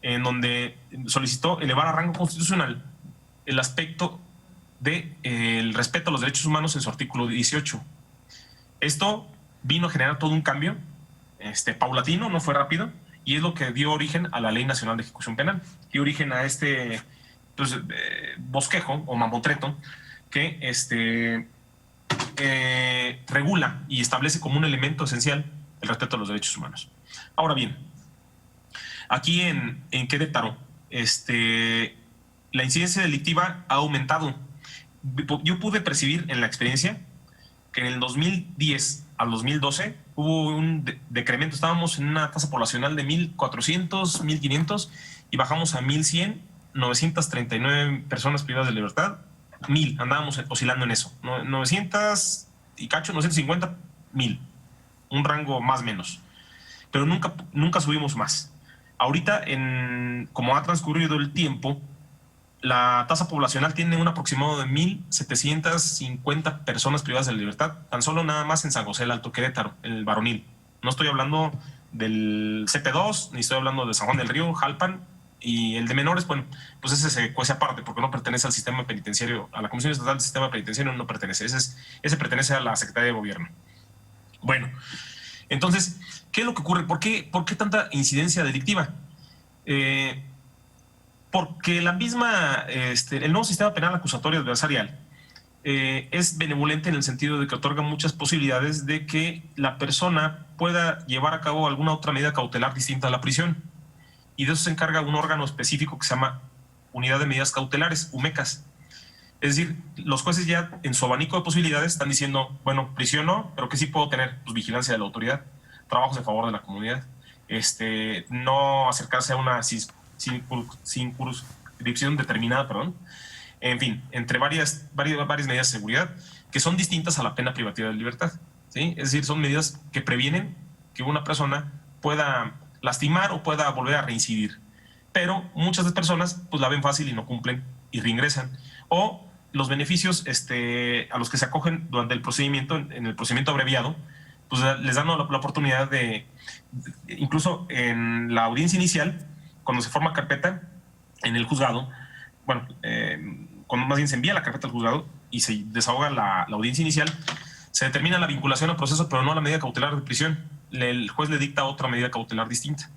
en donde solicitó elevar a rango constitucional el aspecto del respeto a los derechos humanos en su artículo 18. Esto vino a generar todo un cambio paulatino, no fue rápido, y es lo que dio origen a la Ley Nacional de Ejecución Penal, dio origen a bosquejo o mamotreto que regula y establece como un elemento esencial el respeto a los derechos humanos. Ahora bien, aquí en Querétaro, la incidencia delictiva ha aumentado. Yo pude percibir en la experiencia que en el 2010 al 2012 hubo un decremento. Estábamos en una tasa poblacional de 1,400, 1,500 y bajamos a 1,100, 939 personas privadas de libertad, 1,000, andábamos oscilando en eso, 900 y cacho, 950, 1,000, un rango más o menos, pero nunca subimos más. Ahorita, como ha transcurrido el tiempo, la tasa poblacional tiene un aproximado de 1,750 personas privadas de la libertad, tan solo nada más en San José del Alto Querétaro, el Varonil. No estoy hablando del CP2, ni estoy hablando de San Juan del Río, Jalpan, y el de menores, bueno, pues ese se cuece aparte porque no pertenece al sistema penitenciario, a la Comisión Estatal del Sistema Penitenciario no pertenece, ese pertenece a la Secretaría de Gobierno. Bueno, entonces, ¿qué es lo que ocurre? ¿Por qué tanta incidencia delictiva? Porque la misma, el nuevo sistema penal acusatorio adversarial es benevolente en el sentido de que otorga muchas posibilidades de que la persona pueda llevar a cabo alguna otra medida cautelar distinta a la prisión. Y de eso se encarga un órgano específico que se llama Unidad de Medidas Cautelares, UMECAS. Es decir, los jueces ya en su abanico de posibilidades están diciendo, bueno, prisión no, pero que sí puedo tener, pues, vigilancia de la autoridad, trabajos en favor de la comunidad, no acercarse a una circunscripción determinada, en fin, entre varias medidas de seguridad que son distintas a la pena privativa de libertad, ¿sí? Es decir, son medidas que previenen que una persona pueda lastimar o pueda volver a reincidir. Pero muchas de las personas pues la ven fácil y no cumplen y reingresan. O los beneficios a los que se acogen durante el procedimiento, en el procedimiento abreviado, pues les dan la oportunidad incluso en la audiencia inicial, cuando se forma carpeta en el juzgado, bueno, cuando más bien se envía la carpeta al juzgado y se desahoga la audiencia inicial, se determina la vinculación al proceso, pero no la medida cautelar de prisión. El juez le dicta otra medida cautelar distinta.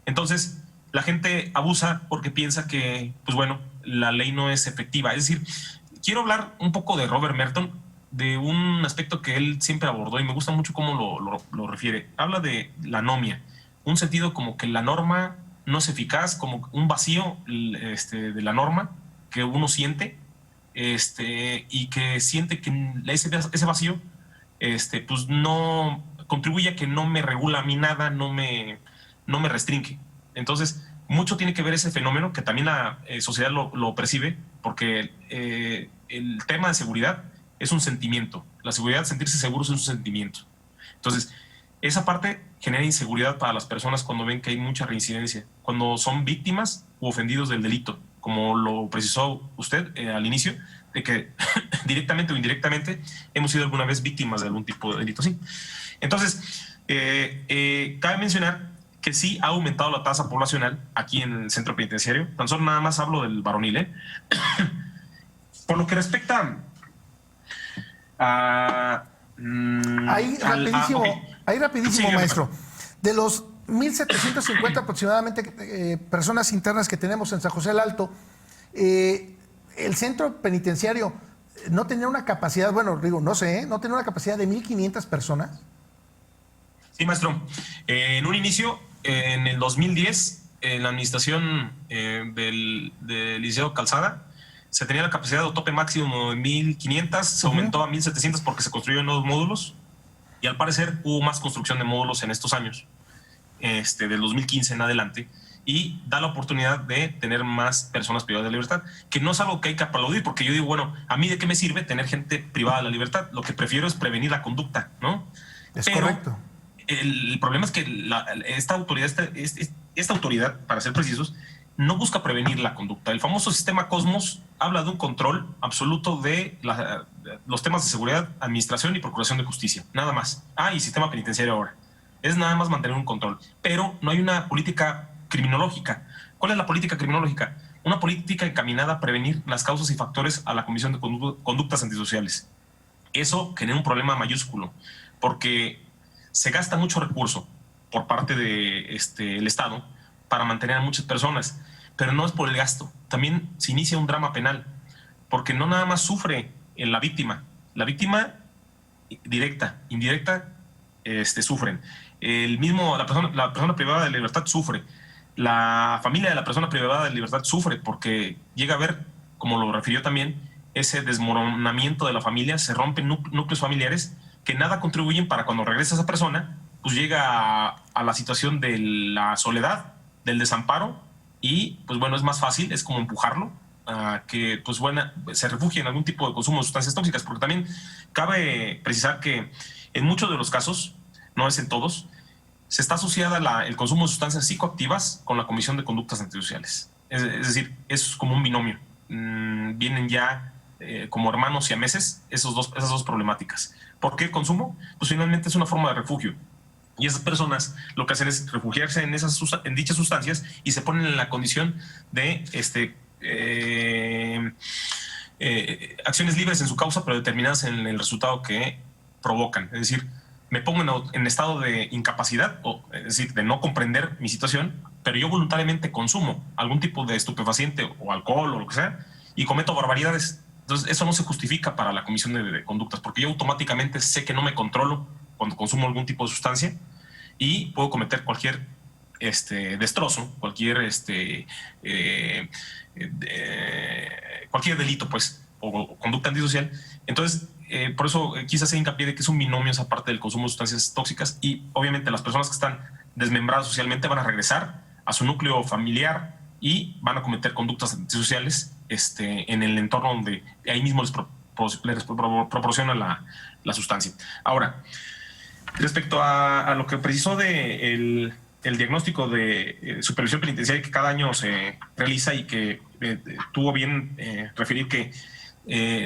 Entonces, la gente abusa porque piensa que, pues bueno, la ley no es efectiva. Es decir, quiero hablar un poco de Robert Merton, de un aspecto que él siempre abordó y me gusta mucho cómo lo refiere. Habla de la anomia, un sentido como que la norma no es eficaz, como un vacío de la norma que uno siente y que siente que ese vacío pues no contribuye a que no me regula a mí nada, no me restringe. Entonces, mucho tiene que ver ese fenómeno que también la sociedad lo percibe, porque el tema de seguridad es un sentimiento. La seguridad, sentirse seguros es un sentimiento. Entonces, esa parte genera inseguridad para las personas cuando ven que hay mucha reincidencia, cuando son víctimas u ofendidos del delito, como lo precisó usted al inicio, de que directamente o indirectamente hemos sido alguna vez víctimas de algún tipo de delito, sí. Entonces, cabe mencionar que sí ha aumentado la tasa poblacional aquí en el centro penitenciario. Tan solo nada más hablo del Varonil. Por lo que respecta a... Ahí rapidísimo, sí, maestro. De los 1,750 aproximadamente personas internas que tenemos en San José del Alto. El centro penitenciario no tenía una capacidad, bueno, digo, no sé, no tenía una capacidad de 1,500 personas. Sí, maestro. En un inicio, en el 2010, en la administración del Liceo Calzada, se tenía la capacidad de tope máximo de 1,500, se aumentó a 1,700 porque se construyeron nuevos módulos y al parecer hubo más construcción de módulos en estos años, del 2015 en adelante, y da la oportunidad de tener más personas privadas de libertad, que no es algo que hay que aplaudir, porque yo digo, bueno, ¿a mí de qué me sirve tener gente privada de la libertad? Lo que prefiero es prevenir la conducta, ¿no? Es correcto. El problema es que esta autoridad, para ser precisos, no busca prevenir la conducta. El famoso sistema Cosmos habla de un control absoluto de los temas de seguridad, administración y procuración de justicia, nada más. Y sistema penitenciario ahora. Es nada más mantener un control, pero no hay una política criminológica. ¿Cuál es la política criminológica? Una política encaminada a prevenir las causas y factores a la comisión de conductas antisociales. Eso genera un problema mayúsculo, porque se gasta mucho recurso por parte del Estado para mantener a muchas personas, pero no es por el gasto. También se inicia un drama penal, porque no nada más sufre la víctima directa, indirecta, sufren. La persona privada de libertad sufre. La familia de la persona privada de libertad sufre porque llega a haber, como lo refirió también, ese desmoronamiento de la familia, se rompen núcleos familiares que nada contribuyen para cuando regresa esa persona, pues llega a la situación de la soledad, del desamparo, y pues bueno, es más fácil, es como empujarlo a que pues bueno, se refugie en algún tipo de consumo de sustancias tóxicas, porque también cabe precisar que en muchos de los casos, no es en todos, se está asociada el consumo de sustancias psicoactivas con la comisión de conductas antisociales. Es decir, es como un binomio. Vienen ya como hermanos siameses esas dos problemáticas. ¿Por qué el consumo? Pues finalmente es una forma de refugio. Y esas personas lo que hacen es refugiarse en dichas sustancias y se ponen en la condición de acciones libres en su causa, pero determinadas en el resultado que provocan. Es decir, me pongo en estado de incapacidad, es decir, de no comprender mi situación, pero yo voluntariamente consumo algún tipo de estupefaciente o alcohol o lo que sea y cometo barbaridades. Entonces, eso no se justifica para la comisión de conductas, porque yo automáticamente sé que no me controlo cuando consumo algún tipo de sustancia y puedo cometer cualquier destrozo, cualquier delito, pues, o conducta antisocial. Entonces, por eso quise hacer hincapié de que es un binomio esa parte del consumo de sustancias tóxicas, y obviamente las personas que están desmembradas socialmente van a regresar a su núcleo familiar y van a cometer conductas antisociales en el entorno donde ahí mismo les proporciona la sustancia. Ahora, respecto a lo que precisó de el diagnóstico de supervisión penitenciaria que cada año se realiza y que tuvo bien referir que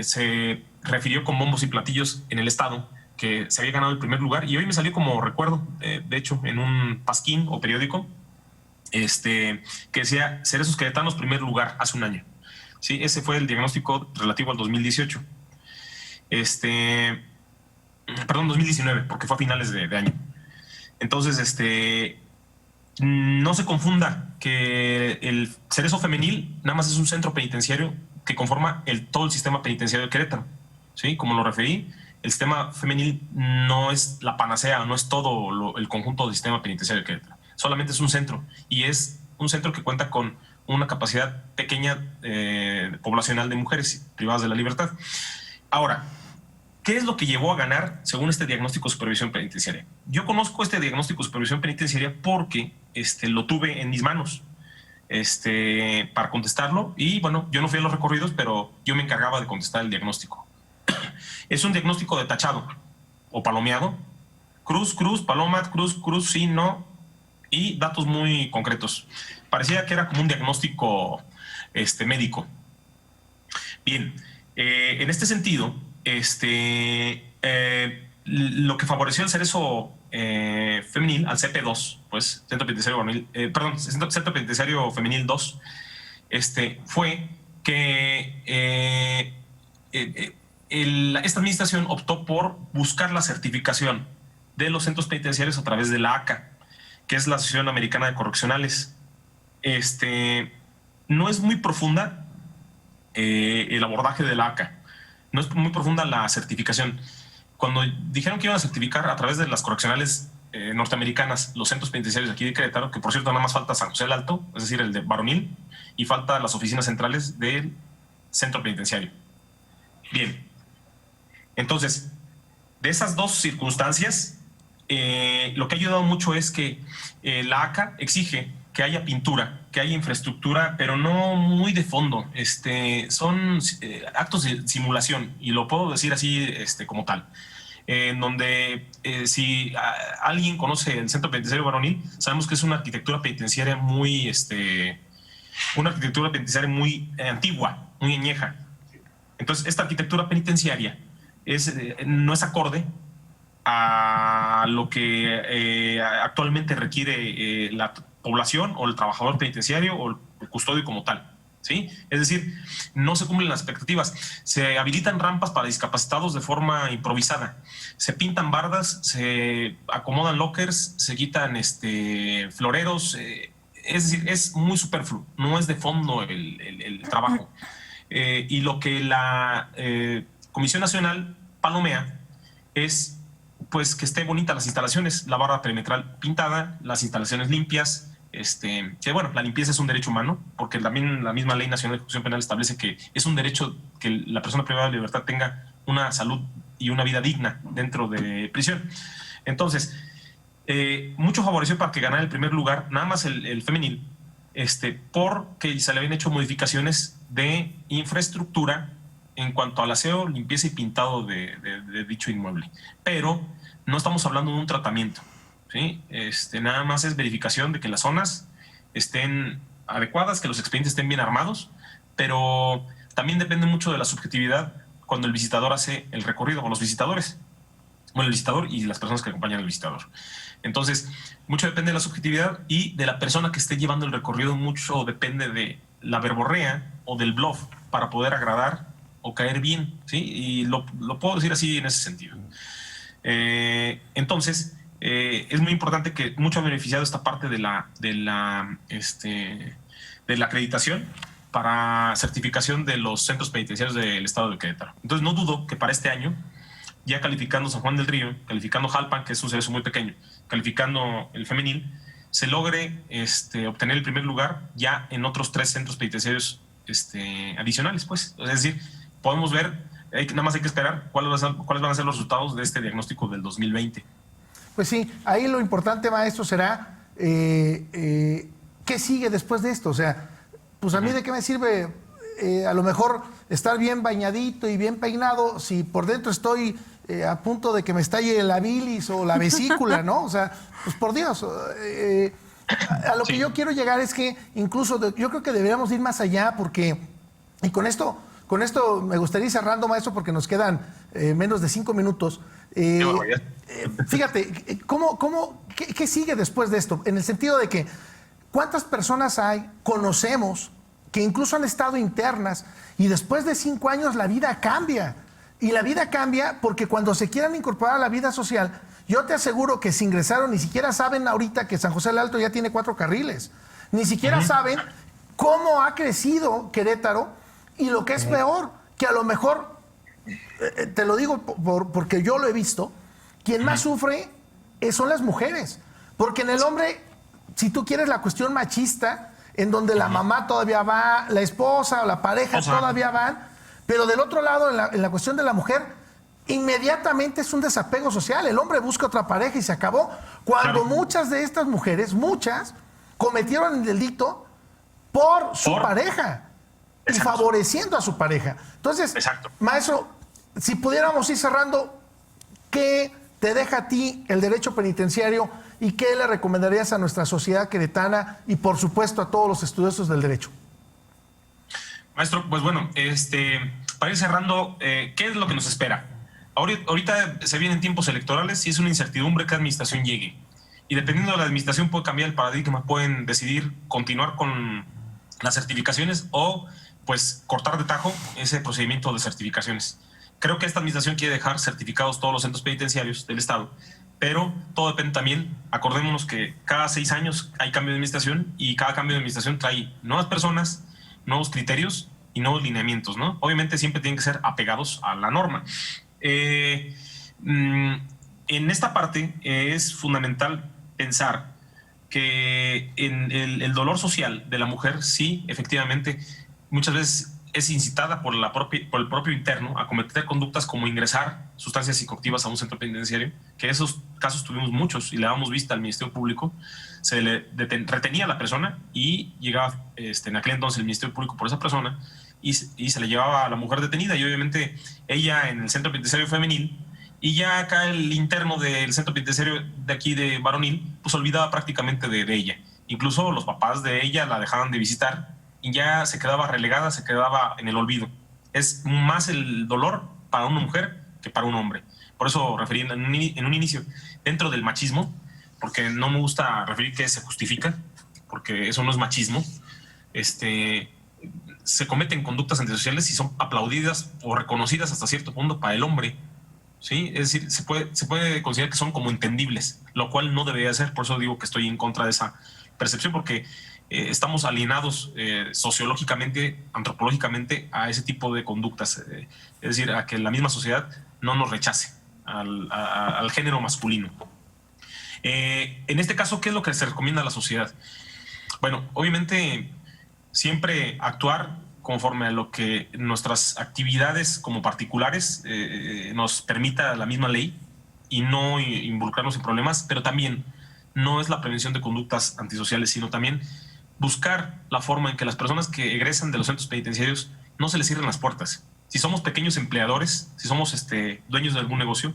se refirió con bombos y platillos en el Estado que se había ganado el primer lugar, y hoy me salió como recuerdo, de hecho, en un pasquín o periódico, que decía Cerezos Queretanos primer lugar hace un año. Sí, ese fue el diagnóstico relativo al 2018. Perdón, 2019, porque fue a finales de año. Entonces, no se confunda que el Cerezo Femenil nada más es un centro penitenciario que conforma todo el sistema penitenciario de Querétaro. ¿Sí? Como lo referí, el sistema femenil no es la panacea, no es todo el conjunto del sistema penitenciario de Querétaro. Solamente es un centro, y es un centro que cuenta con una capacidad pequeña poblacional de mujeres privadas de la libertad. Ahora, ¿qué es lo que llevó a ganar según este diagnóstico de supervisión penitenciaria? Yo conozco este diagnóstico de supervisión penitenciaria porque lo tuve en mis manos para contestarlo, y bueno, yo no fui a los recorridos, pero yo me encargaba de contestar el diagnóstico. Es un diagnóstico de tachado o palomeado: cruz, cruz, paloma, cruz, cruz, sí, no, y datos muy concretos. Parecía que era como un diagnóstico médico. Bien, en este sentido, lo que favoreció al Cerezo Femenil, al CP2, pues, Centro Penitenciario Femenil 2, fue que esta administración optó por buscar la certificación de los centros penitenciarios a través de la ACA, que es la Asociación Americana de Correccionales. No es muy profunda el abordaje de la ACA, no es muy profunda la certificación. Cuando dijeron que iban a certificar a través de las correccionales norteamericanas los centros penitenciarios de aquí de Querétaro, que por cierto nada más falta San José del Alto, es decir, el de Varonil, y falta las oficinas centrales del centro penitenciario. Bien, entonces, de esas dos circunstancias, lo que ha ayudado mucho es que la ACA exige que haya pintura, que haya infraestructura, pero no muy de fondo. Son actos de simulación, y lo puedo decir así como tal. En donde si alguien conoce el Centro Penitenciario Varonil, sabemos que es una arquitectura penitenciaria muy, antigua, muy añeja. Entonces, esta arquitectura penitenciaria no es acorde a lo que actualmente requiere la población o el trabajador penitenciario o el custodio como tal. ¿Sí? Es decir, no se cumplen las expectativas. Se habilitan rampas para discapacitados de forma improvisada. Se pintan bardas, se acomodan lockers, se quitan floreros. Es decir, es muy superfluo, no es de fondo el trabajo. Y lo que la Comisión Nacional palomea es pues que esté bonita las instalaciones, la barra perimetral pintada, las instalaciones limpias. Que bueno, la limpieza es un derecho humano, porque también la misma Ley Nacional de Ejecución Penal establece que es un derecho que la persona privada de libertad tenga una salud y una vida digna dentro de prisión. Entonces, mucho favoreció para que ganara el primer lugar, nada más el femenil, porque se le habían hecho modificaciones de infraestructura en cuanto al aseo, limpieza y pintado de dicho inmueble. Pero no estamos hablando de un tratamiento. ¿Sí? Nada más es verificación de que las zonas estén adecuadas, que los expedientes estén bien armados, pero también depende mucho de la subjetividad cuando el visitador hace el recorrido, con los visitadores. Bueno, el visitador y las personas que acompañan al visitador. Entonces, mucho depende de la subjetividad y de la persona que esté llevando el recorrido, mucho depende de la verborrea o del bluff para poder agradar o caer bien, ¿sí? Y lo puedo decir así en ese sentido. Entonces, es muy importante que mucho ha beneficiado esta parte de la acreditación para certificación de los centros penitenciarios del estado de Querétaro. Entonces no dudo que para este año, ya calificando San Juan del Río, calificando Jalpan, que es un servicio muy pequeño, calificando el femenil, se logre obtener el primer lugar ya en otros 3 centros penitenciarios adicionales, pues. Es decir, podemos ver, nada más hay que esperar cuáles van a ser los resultados de este diagnóstico del 2020. Pues sí, ahí lo importante, maestro, será qué sigue después de esto. O sea, pues a mí de qué me sirve a lo mejor estar bien bañadito y bien peinado si por dentro estoy a punto de que me estalle la bilis o la vesícula, ¿no? O sea, pues por Dios. A lo que yo quiero llegar es que incluso yo creo que deberíamos ir más allá porque, y con esto me gustaría ir cerrando, maestro, porque nos quedan menos de 5 minutos. Fíjate, ¿qué sigue después de esto? En el sentido de que, ¿cuántas personas conocemos que incluso han estado internas y después de 5 años la vida cambia? Y la vida cambia porque cuando se quieran incorporar a la vida social, yo te aseguro que si ingresaron, ni siquiera saben ahorita que San José del Alto ya tiene 4 carriles. Ni siquiera saben cómo ha crecido Querétaro y lo que es peor, que a lo mejor, te lo digo porque yo lo he visto, quien más sufre son las mujeres. Porque en el hombre, si tú quieres la cuestión machista, en donde la mamá todavía va, la esposa o la pareja todavía van, pero del otro lado, en la cuestión de la mujer, inmediatamente es un desapego social. El hombre busca otra pareja y se acabó. Cuando muchas de estas mujeres, cometieron el delito por su pareja. Y favoreciendo a su pareja. Entonces, maestro, si pudiéramos ir cerrando, ¿qué te deja a ti el derecho penitenciario y qué le recomendarías a nuestra sociedad queretana y, por supuesto, a todos los estudiosos del derecho? Maestro, pues bueno, para ir cerrando, ¿qué es lo que nos espera? Ahorita se vienen tiempos electorales y es una incertidumbre que administración llegue. Y dependiendo de la administración puede cambiar el paradigma, pueden decidir continuar con las certificaciones o pues cortar de tajo ese procedimiento de certificaciones. Creo que esta administración quiere dejar certificados todos los centros penitenciarios del Estado pero todo depende también, acordémonos que cada 6 años hay cambio de administración y cada cambio de administración trae nuevas personas, nuevos criterios y nuevos lineamientos, ¿no? Obviamente siempre tienen que ser apegados a la norma. En esta parte es fundamental pensar que en el dolor social de la mujer, sí, efectivamente, muchas veces es incitada por el propio interno a cometer conductas como ingresar sustancias psicoactivas a un centro penitenciario, que esos casos tuvimos muchos y le damos vista al Ministerio Público. Se le retenía a la persona y llegaba en aquel entonces el Ministerio Público por esa persona y se le llevaba a la mujer detenida, y obviamente ella en el centro penitenciario femenil, y ya acá el interno del centro penitenciario de aquí de varonil pues olvidaba prácticamente de ella. Incluso los papás de ella la dejaban de visitar y ya se quedaba relegada, se quedaba en el olvido. Es más el dolor para una mujer que para un hombre. Por eso referí en un inicio, dentro del machismo, porque no me gusta referir que se justifica, porque eso no es machismo, se cometen conductas antisociales y son aplaudidas o reconocidas hasta cierto punto para el hombre, ¿sí? Es decir, se puede considerar que son como entendibles, lo cual no debería ser. Por eso digo que estoy en contra de esa percepción, porque estamos alienados sociológicamente, antropológicamente a ese tipo de conductas, es decir, a que la misma sociedad no nos rechace al género masculino. En este caso, ¿qué es lo que se recomienda a la sociedad? Bueno, obviamente siempre actuar conforme a lo que nuestras actividades como particulares nos permita la misma ley y no involucrarnos en problemas, pero también no es la prevención de conductas antisociales, sino también buscar la forma en que las personas que egresan de los centros penitenciarios no se les cierren las puertas. Si somos pequeños empleadores, si somos dueños de algún negocio,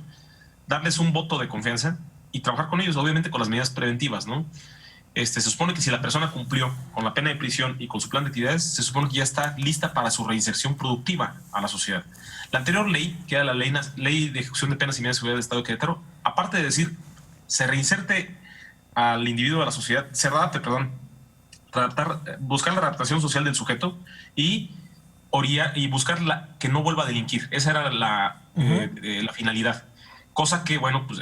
darles un voto de confianza y trabajar con ellos, obviamente con las medidas preventivas, ¿no? Se supone que si la persona cumplió con la pena de prisión y con su plan de actividades, se supone que ya está lista para su reinserción productiva a la sociedad. La anterior ley, que era la ley de ejecución de penas y medidas de seguridad del Estado de Querétaro, aparte de decir se reinserte al individuo a la sociedad, buscar la adaptación social del sujeto y buscar que no vuelva a delinquir. Esa era la finalidad. Cosa que, bueno, pues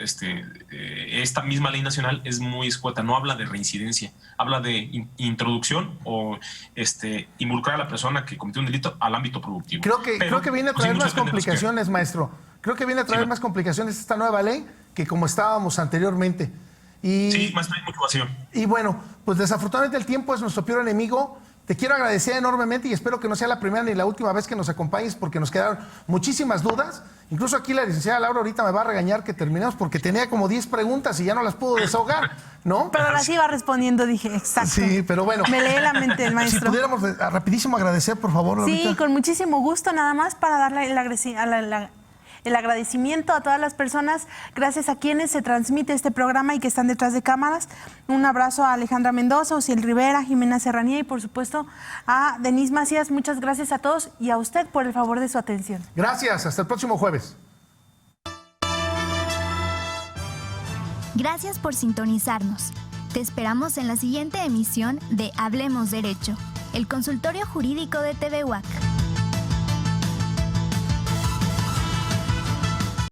esta misma ley nacional es muy escueta, no habla de reincidencia, habla de introducción o involucrar a la persona que cometió un delito al ámbito productivo. Creo que viene a traer más complicaciones, maestro. Creo que viene a traer más complicaciones esta nueva ley que como estábamos anteriormente. Sí, maestro, hay mucho vacío. Y bueno, pues desafortunadamente el tiempo es nuestro peor enemigo. Te quiero agradecer enormemente y espero que no sea la primera ni la última vez que nos acompañes, porque nos quedaron muchísimas dudas. Incluso aquí la licenciada Laura ahorita me va a regañar que terminemos porque tenía como 10 preguntas y ya no las pudo desahogar, ¿no? Pero las iba respondiendo, dije, exacto. Sí, pero bueno. Me lee la mente el maestro. Si pudiéramos rapidísimo agradecer, por favor, Laurita. Sí, con muchísimo gusto, nada más para darle el agradecimiento a todas las personas, gracias a quienes se transmite este programa y que están detrás de cámaras. Un abrazo a Alejandra Mendoza, Ociel Rivera, Jimena Serranía y por supuesto a Denise Macías. Muchas gracias a todos y a usted por el favor de su atención. Gracias, hasta el próximo jueves. Gracias por sintonizarnos. Te esperamos en la siguiente emisión de Hablemos Derecho, el consultorio jurídico de TV WAC.